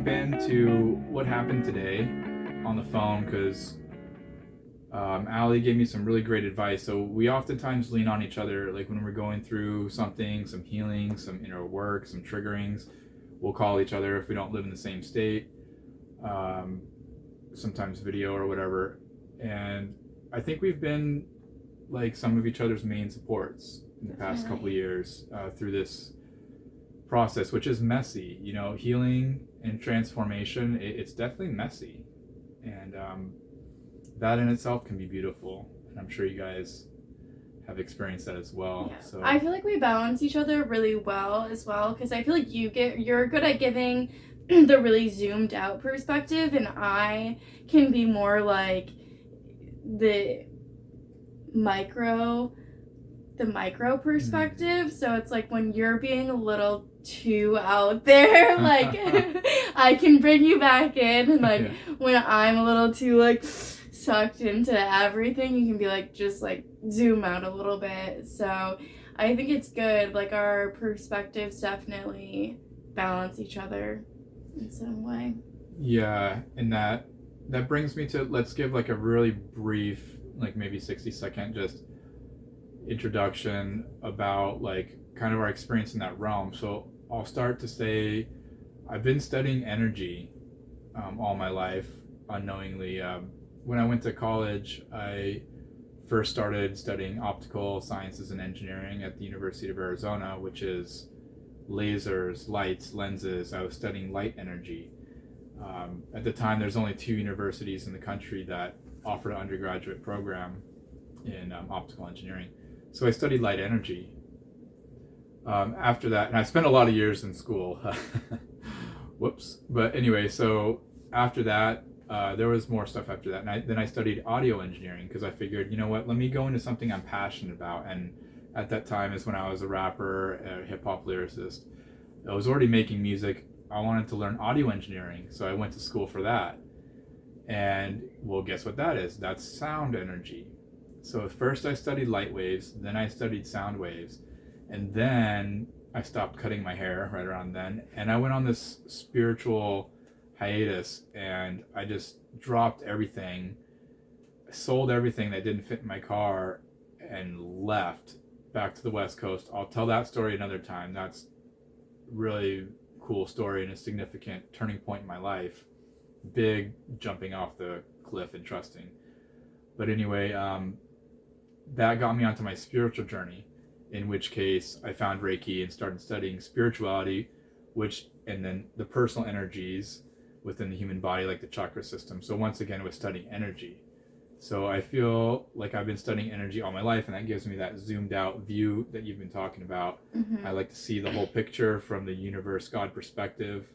jump into what happened today on the phone because Allie gave me some really great advice. So we oftentimes lean on each other, like when we're going through something, some healing, some inner work, some triggerings. We'll call each other if we don't live in the same state, sometimes video or whatever. And I think we've been like some of each other's main supports in the past couple of years through this process, which is messy. You know, healing and transformation, it's definitely messy. And that in itself can be beautiful. And I'm sure you guys have experienced that as well. Yeah. So I feel like we balance each other really well as well, because I feel like you're good at giving the really zoomed out perspective, and I can be more like the micro perspective. So it's like when you're being a little too out there, like I can bring you back in, and like when I'm a little too like sucked into everything, you can be like just like zoom out a little bit. So I think it's good, like our perspectives definitely balance each other in some way. Yeah, and that brings me to, let's give like a really brief, like maybe 60-second just introduction about like kind of our experience in that realm. So I'll start to say I've been studying energy all my life unknowingly. When I went to college, I first started studying optical sciences and engineering at the University of Arizona, which is lasers, lights, lenses. I was studying light energy. At the time, there's only 2 universities in the country that offered an undergraduate program in optical engineering. So I studied light energy. After that, and I spent a lot of years in school. Whoops. But anyway, so after that, there was more stuff after that. And then I studied audio engineering because I figured, you know what, let me go into something I'm passionate about. And at that time is when I was a rapper, a hip hop lyricist. I was already making music. I wanted to learn audio engineering. So I went to school for that. And well, guess what that is? That's sound energy. So first I studied light waves, then I studied sound waves, and then I stopped cutting my hair right around then, and I went on this spiritual hiatus, and I just dropped everything, sold everything that didn't fit in my car, and left back to the West Coast. I'll tell that story another time. That's really cool story and a significant turning point in my life. Big jumping off the cliff and trusting. But anyway, that got me onto my spiritual journey, in which case I found Reiki and started studying spirituality, and then the personal energies within the human body, like the chakra system. So once again, I was studying energy. So I feel like I've been studying energy all my life, and that gives me that zoomed out view that you've been talking about. Mm-hmm. I like to see the whole picture from the universe, God perspective.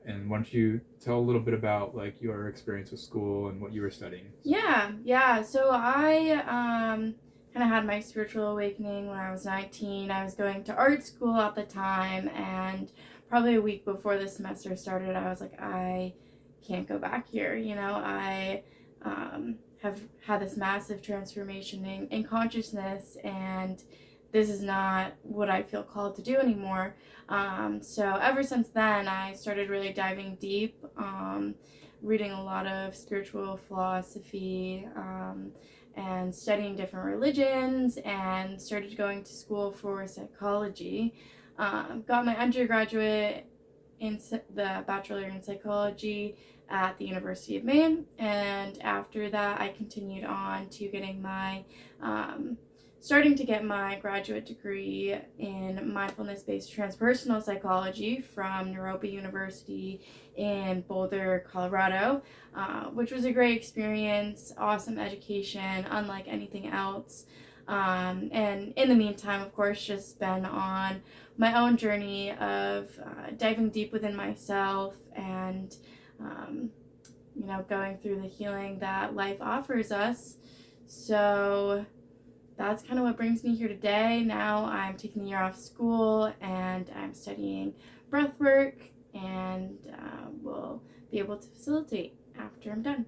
And why don't you tell a little bit about like your experience with school and what you were studying? Yeah. So I kind of had my spiritual awakening when I was 19. I was going to art school at the time, and probably a week before the semester started, I was like, I can't go back here. You know, I have had this massive transformation in consciousness, and this is not what I feel called to do anymore. So ever since then, I started really diving deep, reading a lot of spiritual philosophy, and studying different religions, and started going to school for psychology. Got my undergraduate in the bachelor in psychology at the University of Maine, and after that I continued on to getting my starting to get my graduate degree in mindfulness-based transpersonal psychology from Naropa University in Boulder, Colorado, which was a great experience, awesome education, unlike anything else. And in the meantime, of course, just been on my own journey of diving deep within myself and, going through the healing that life offers us. So that's kind of what brings me here today. Now I'm taking the year off school, and I'm studying breath work, and will be able to facilitate after I'm done.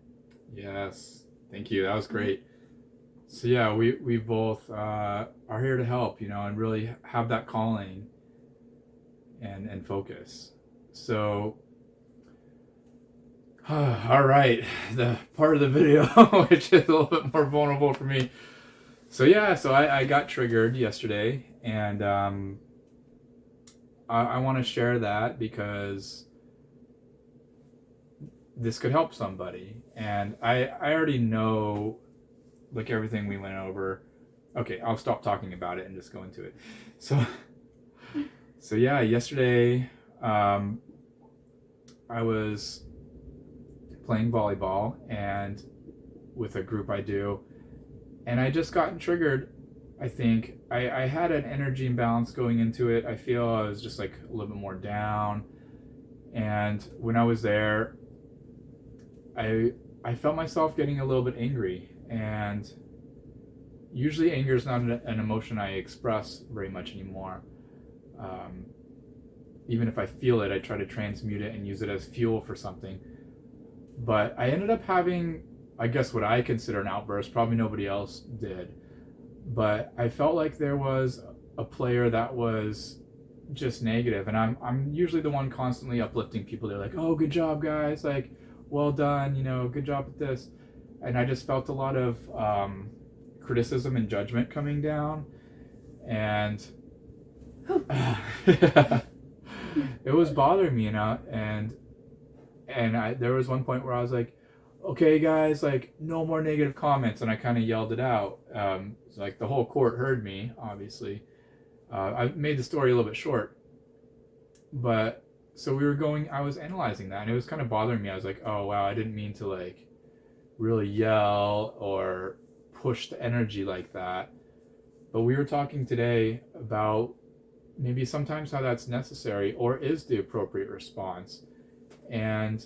Yes, thank you. That was great. So yeah, we both are here to help, and really have that calling and focus. So All right, the part of the video which is a little bit more vulnerable for me. So yeah, so I got triggered yesterday, and I want to share that because this could help somebody. And I already know like everything we went over. Okay, I'll stop talking about it and just go into it. So so yeah, yesterday I was playing volleyball and with a group I do, and I just gotten triggered. I think I had an energy imbalance going into it. I feel I was just like a little bit more down, and when I was there, I felt myself getting a little bit angry. And usually anger is not an emotion I express very much anymore. Um, Even if I feel it, I try to transmute it and use it as fuel for something. But I ended up having, I guess, what I consider an outburst. Probably nobody else did. But I felt like there was a player that was just negative, and I'm usually the one constantly uplifting people. They're like, "Oh, good job, guys! Like, well done! Good job at this." And I just felt a lot of criticism and judgment coming down, and it was bothering me, and there was one point where I was like, okay guys, like no more negative comments, and I kind of yelled it out. So, like the whole court heard me, obviously. I made the story a little bit short, but so I was analyzing that, and it was kind of bothering me. I was like, oh wow, I didn't mean to like really yell or push the energy like that. But we were talking today about maybe sometimes how that's necessary or is the appropriate response, and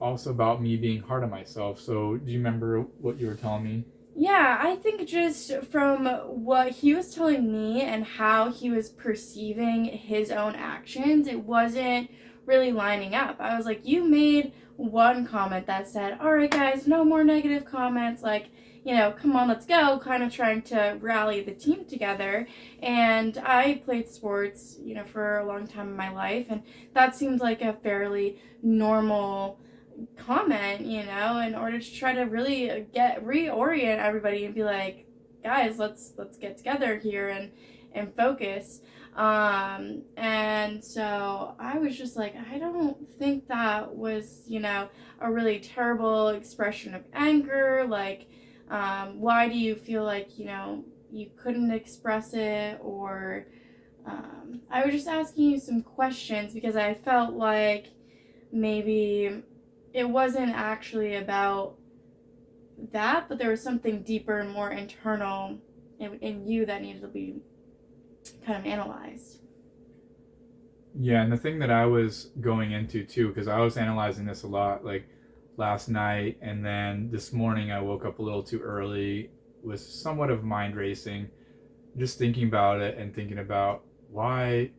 also about me being hard on myself. So do you remember what you were telling me? Yeah, I think just from what he was telling me and how he was perceiving his own actions, it wasn't really lining up. I was like, you made one comment that said, all right, guys, no more negative comments. Like, come on, let's go, kind of trying to rally the team together. And I played sports, for a long time in my life, and that seemed like a fairly normal comment, in order to try to really reorient everybody and be like, guys, let's get together here and focus. And so I was just like, I don't think that was, a really terrible expression of anger. Like, why do you feel like, you couldn't express it? Or I was just asking you some questions because I felt like maybe it wasn't actually about that, but there was something deeper and more internal in you that needed to be kind of analyzed. Yeah, and the thing that I was going into too, because I was analyzing this a lot, like last night, and then this morning I woke up a little too early with somewhat of mind racing, just thinking about it and thinking about why,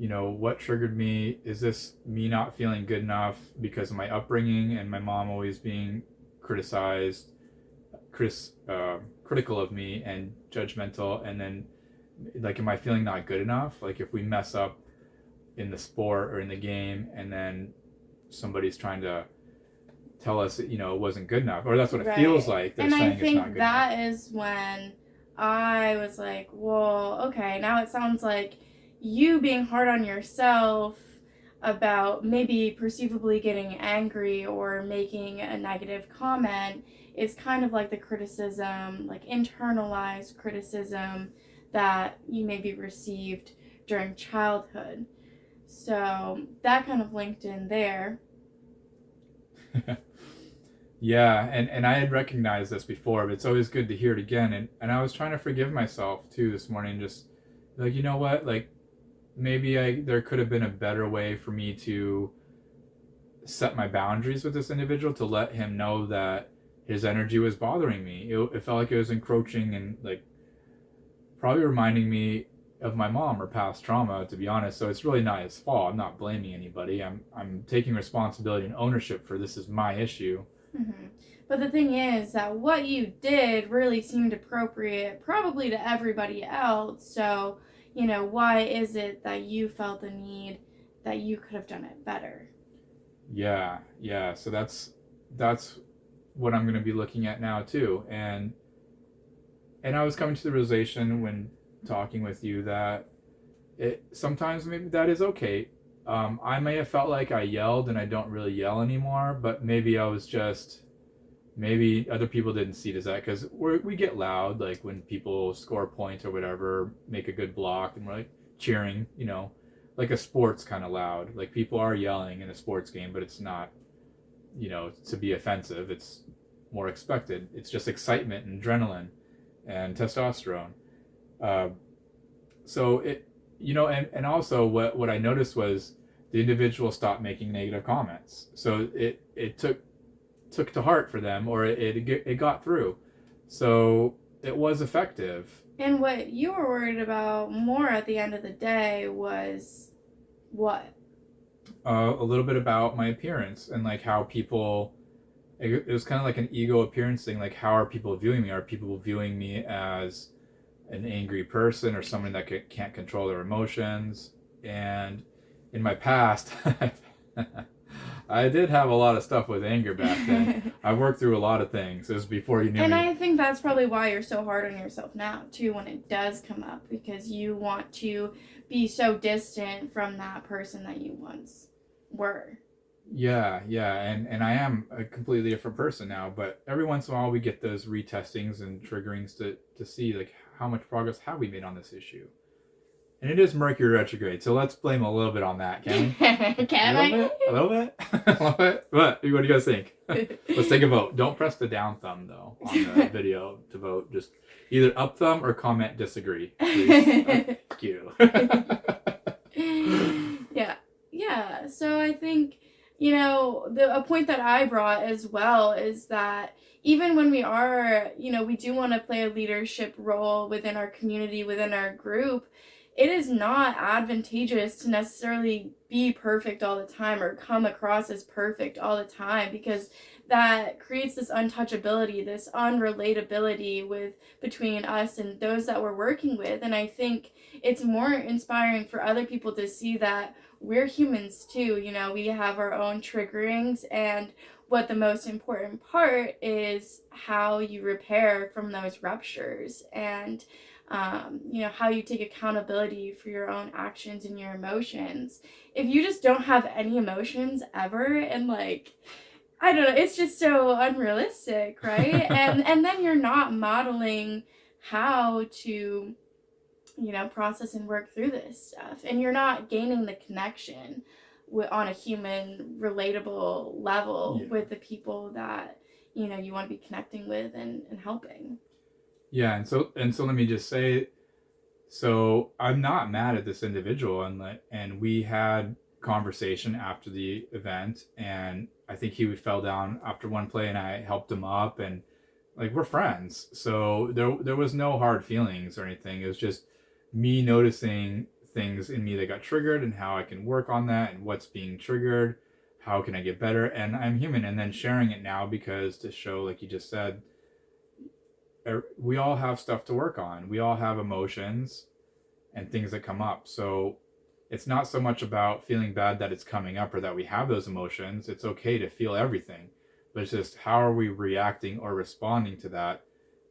what triggered me. Is this me not feeling good enough because of my upbringing and my mom always being criticized, critical of me and judgmental? And then, like, am I feeling not good enough? Like, if we mess up in the sport or in the game, and then somebody's trying to tell us that, it wasn't good enough, or that's what it feels like. They're and saying I think it's not good that enough. is when I was like, well, okay, now it sounds like you being hard on yourself about maybe perceivably getting angry or making a negative comment is kind of like the criticism, like internalized criticism that you maybe received during childhood. So that kind of linked in there. Yeah, and I had recognized this before, but it's always good to hear it again. And I was trying to forgive myself too this morning, just like, you know what, like maybe there could have been a better way for me to set my boundaries with this individual, to let him know that his energy was bothering me. It felt like it was encroaching and like probably reminding me of my mom or past trauma, to be honest. So it's really not his fault. I'm not blaming anybody. I'm taking responsibility and ownership for this is my issue. Mm-hmm. But the thing is that what you did really seemed appropriate probably to everybody else. So, why is it that you felt the need that you could have done it better? Yeah. So that's what I'm going to be looking at now too. And I was coming to the realization when talking with you that it sometimes maybe that is okay. I may have felt like I yelled and I don't really yell anymore, but maybe I was just maybe other people didn't see it as that because we get loud like when people score points or whatever, make a good block, and we're like cheering, like a sports kind of loud. Like people are yelling in a sports game, but it's not, to be offensive. It's more expected. It's just excitement and adrenaline and testosterone. Uh, so and also what I noticed was the individual stopped making negative comments. So it took to heart for them, or it got through. So it was effective. And what you were worried about more at the end of the day was what? A little bit about my appearance and like how people. It was kind of like an ego appearance thing. Like, how are people viewing me? Are people viewing me as an angry person or someone that can't control their emotions? And in my past, I did have a lot of stuff with anger back then. I worked through a lot of things. It was before you knew and me. I think that's probably why you're so hard on yourself now too when it does come up, because you want to be so distant from that person that you once were. Yeah, and I am a completely different person now. But every once in a while, we get those retestings and triggerings to see like how much progress have we made on this issue. And it is Mercury retrograde, so let's blame a little bit on that, can we? Can A little bit? A little bit? A little bit? What do you guys think? Let's take a vote. Don't press the down thumb, though, on the video to vote. Just either up thumb or comment disagree, please. Thank you. Yeah. So I think, a point that I brought as well is that even when we are, we do want to play a leadership role within our community, within our group, it is not advantageous to necessarily be perfect all the time or come across as perfect all the time, because that creates this untouchability, this unrelatability between us and those that we're working with. And I think it's more inspiring for other people to see that we're humans too. We have our own triggerings, and what the most important part is how you repair from those ruptures, and how you take accountability for your own actions and your emotions. If you just don't have any emotions ever, and I don't know, it's just so unrealistic, right? and then you're not modeling how to process and work through this stuff, and you're not gaining the connection on a human relatable level with the people that you want to be connecting with and helping. Yeah, and so let me just say, so I'm not mad at this individual, and we had conversation after the event, and I think he fell down after one play, and I helped him up, and like we're friends, so there was no hard feelings or anything. It was just me noticing things in me that got triggered and how I can work on that and what's being triggered, how can I get better, and I'm human, and then sharing it now because to show, like you just said, we all have stuff to work on. We all have emotions and things that come up. So it's not so much about feeling bad that it's coming up or that we have those emotions. It's okay to feel everything, but it's just how are we reacting or responding to that?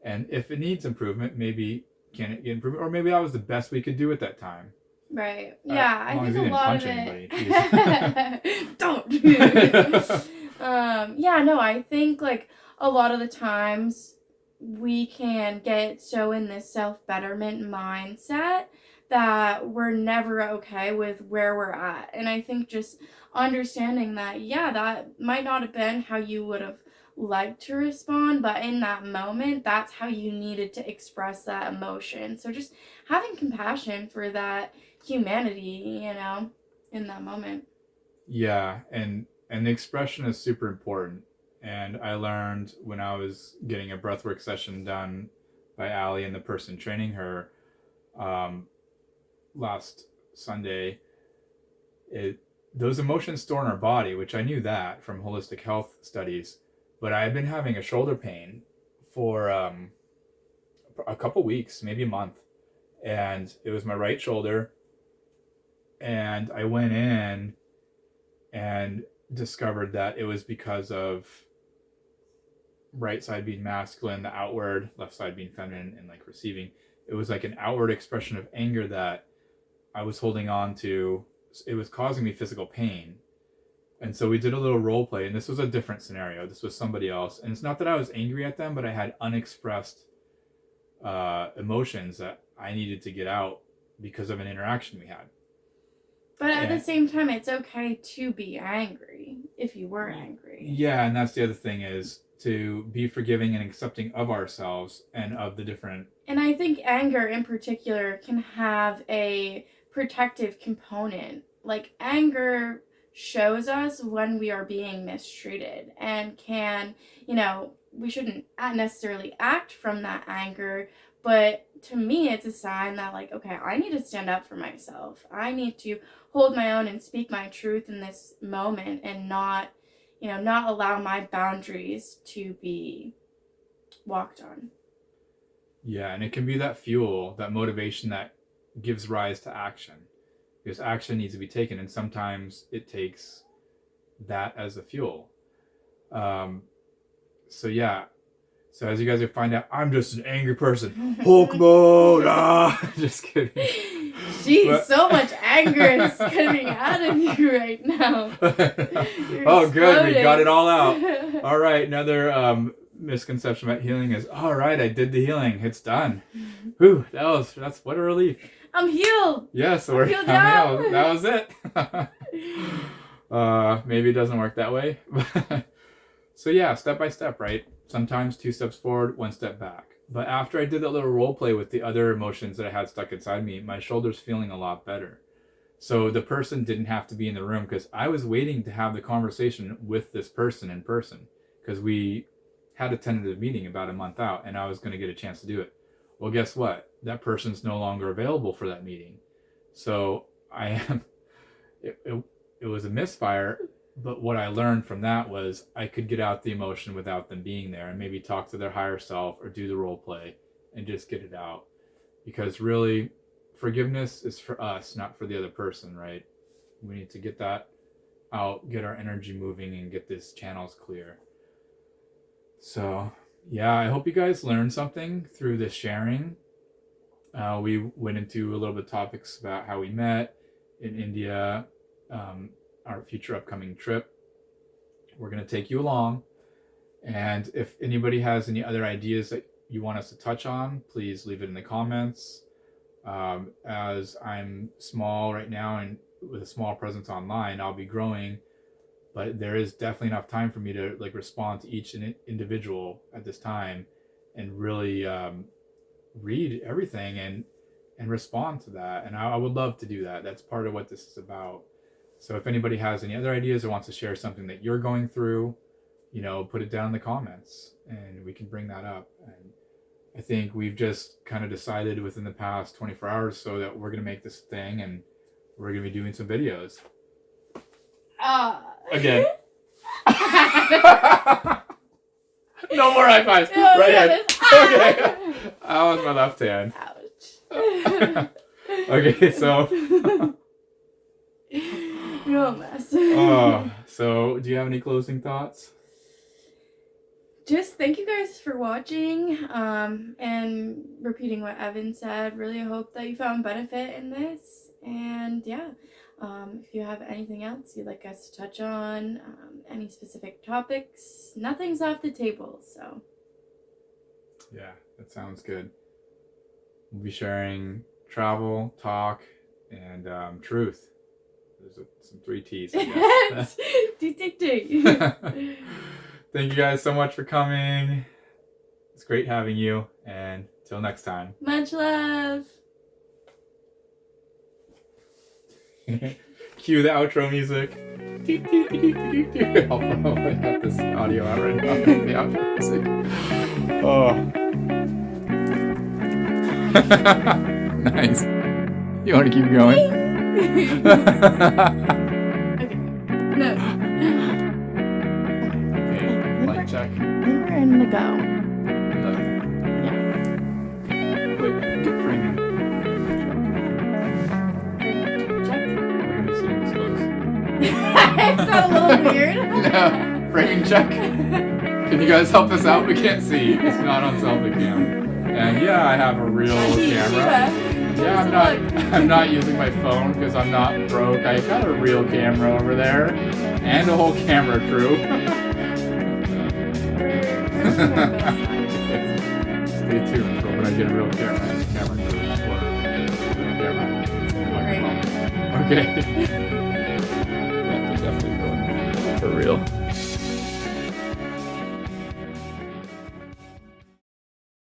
And if it needs improvement, maybe can it get improved? Or maybe that was the best we could do at that time. Right. Yeah, I think a lot of it. Don't. Yeah, no, I think a lot of the times we can get so in this self-betterment mindset that we're never okay with where we're at. And I think just understanding that, yeah, that might not have been how you would have liked to respond, but in that moment, that's how you needed to express that emotion. So just having compassion for that humanity, in that moment. Yeah, and the expression is super important. And I learned when I was getting a breathwork session done by Allie and the person training her last Sunday, those emotions store in our body, which I knew that from holistic health studies. But I had been having a shoulder pain for a couple weeks, maybe a month, and it was my right shoulder. And I went in, and discovered that it was because of right side being masculine, the outward, left side being feminine, and like receiving. It was like an outward expression of anger that I was holding on to. It was causing me physical pain. And so we did a little role play, and this was a different scenario. This was somebody else. And it's not that I was angry at them, but I had unexpressed emotions that I needed to get out because of an interaction we had. But at the same time, it's okay to be angry if you were angry. Yeah, and that's the other thing, is to be forgiving and accepting of ourselves and of the different... And I think anger in particular can have a protective component. Like, anger shows us when we are being mistreated and can, we shouldn't necessarily act from that anger, but to me it's a sign that, like, okay, I need to stand up for myself. I need to hold my own and speak my truth in this moment and not allow my boundaries to be walked on. Yeah, and it can be that fuel, that motivation that gives rise to action. Because action needs to be taken, and sometimes it takes that as the fuel. So as you guys will find out, I'm just an angry person. Hulk mode! Just kidding. Jeez, so much anger is coming out of you right now. Oh, good. We got it all out. All right, another misconception about healing is, all right, I did the healing. It's done. Whew, that's what a relief. I'm healed. Yeah, so I'm healed. That was it. Maybe it doesn't work that way. So yeah, step by step, right? Sometimes 2 steps forward, 1 step back. But after I did that little role play with the other emotions that I had stuck inside me, my shoulder's feeling a lot better. So the person didn't have to be in the room, because I was waiting to have the conversation with this person in person, because we had a tentative meeting about a month out and I was going to get a chance to do it. Well, guess what? That person's no longer available for that meeting. So it was a misfire, but what I learned from that was I could get out the emotion without them being there, and maybe talk to their higher self or do the role play and just get it out. Because really, forgiveness is for us, not for the other person, right? We need to get that out, get our energy moving, and get these channels clear. So yeah, I hope you guys learned something through this sharing. We went into a little bit of topics about how we met in India, our future upcoming trip. We're going to take you along. And if anybody has any other ideas that you want us to touch on, please leave it in the comments. As I'm small right now and with a small presence online, I'll be growing, but there is definitely enough time for me to respond to each individual at this time and really read everything and respond to that. And I would love to do that. That's part of what this is about. So if anybody has any other ideas or wants to share something that you're going through, put it down in the comments and we can bring that up. And I think we've just kind of decided within the past 24 hours so that we're going to make this thing and we're going to be doing some videos. Again. No more high fives. No, right hand. Okay. That was my left hand. Ouch. Okay, so. You're a mess. So do you have any closing thoughts? Just thank you guys for watching, and repeating what Evan said. Really hope that you found benefit in this. And yeah, if you have anything else you'd like us to touch on, any specific topics, nothing's off the table, so. Yeah, that sounds good. We'll be sharing travel, talk, and truth. There's some 3 T's, I guess. T. Thank you guys so much for coming. It's great having you, and till next time. Much love. Cue the outro music. I'll probably cut this audio out right now. The outro music. Nice. You want to keep going? Okay. No. Okay. Light check. I think we're in the go. Yeah. Wait, get framing. Check. Check. We're gonna be sitting this close. that a little weird? No. Framing check. Can you guys help us out? We can't see. It's not on selfie cam. And yeah, I have a real camera. Yeah, I'm not using my phone because I'm not broke. I got a real camera over there and a whole camera crew. Stay tuned for when I get a real camera and camera crew or real camera. Great. Okay. Yeah, definitely for real.